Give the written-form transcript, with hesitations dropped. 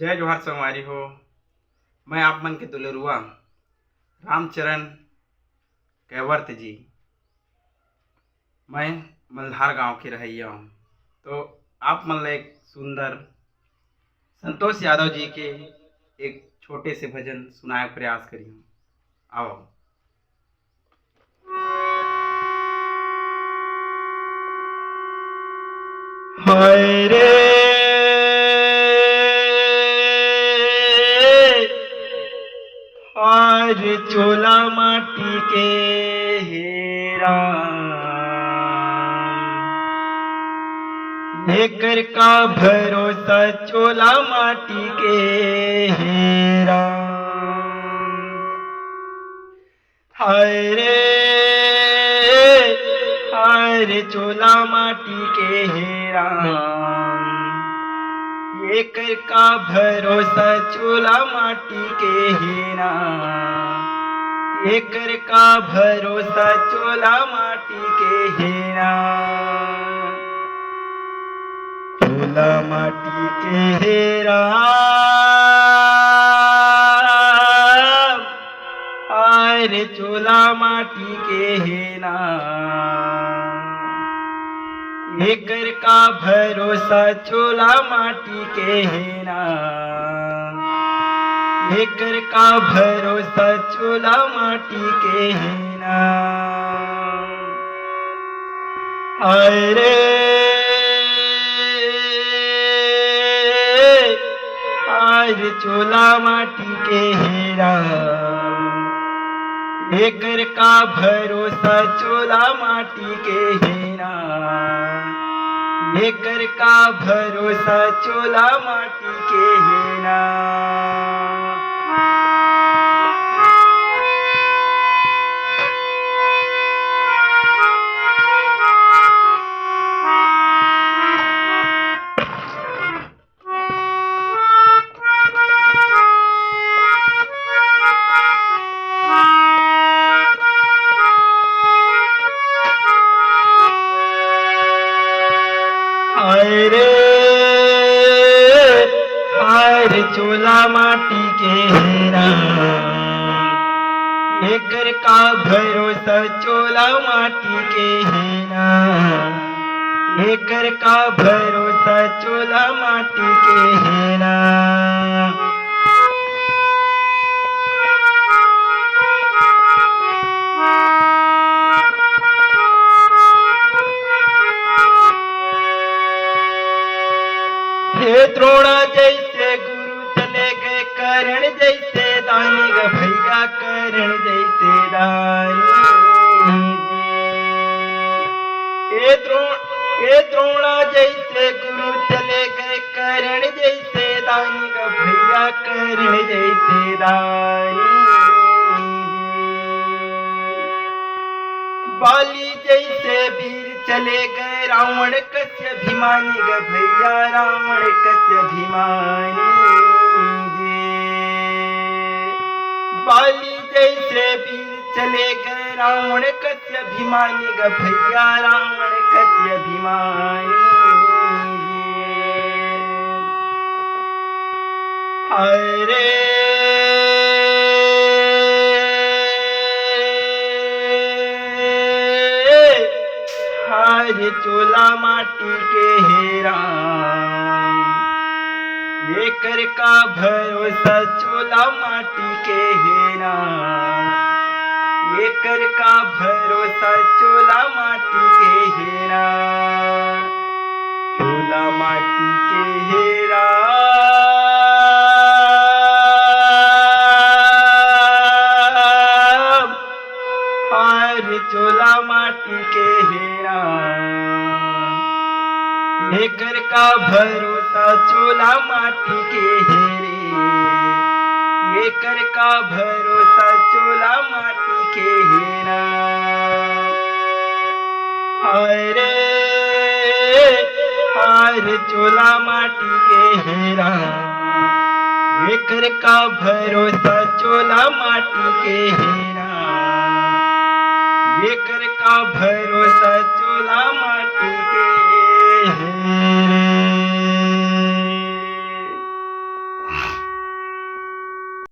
जय जोहार संगवारी हो। मैं आप मन के दुलरुआ रामचरण कैवर्त जी। मैं मल्हार गांव के रहैया हूँ। तो आप मन ला एक सुंदर संतोष यादव जी के एक छोटे से भजन सुनाए प्रयास करी हूँ। आओ। हाय रे हार चोला माटी के हेरा लेकर का भरोसा चोला माटी के हेरा। हाय रे हाय चोला माटी के हेरा लेकर का भरोसा चोला माटी के हेरा। लेकर का भरोसा चोला माटी के हेरा। चोला माटी के हेरा रे चोला माटी के हेरा लेकर का भरोसा चोला माटी के हेरा। लेकर का भरोसा चोला माटी के हेरा। हाय रे हाय चोला माटी के हेरा लेकर का भरोसा चोला माटी के हेरा। लेकर का भरोसा चोला माटी के हेरा। हाय रे हाय चोला माटी के हेरा लेकर का भरोसा चोला माटी के हेरा। लेकर का भरोसा चोला माटी के हेरा। हे द्रोणा जैसे गुरु चले गए करण जैसे दानी ग भैया करण जैसे दानी। हे द्रोणा जैसे गुरु चले गए करण जैसे दानी ग भैया करण जैसे दानी। बाली जैसे वीर चले गए रावण कस्य अभिमानी ग भैया रावण कस्य अभिमानी। बाली जैसे वीर चले गए रावण कस्य अभिमानी ग भैया रावण कस्य अभिमानी। हाय रे हाय चोला माटी के हेरा लेकर का भरोसा चोला माटी के हेरा। लेकर का भरोसा चोला माटी के हेरा। चोला माटी के हेरा चोला माटी के हेरा लेकर का भरोसा चोला माटी के हेरे। लेकर का भरोसा चोला माटी के हेरा। हाय रे हाय चोला माटी के हेरा लेकर का भरोसा चोला माटी के हेरा। लेकर का भरोसा चोला माटी के हेरे।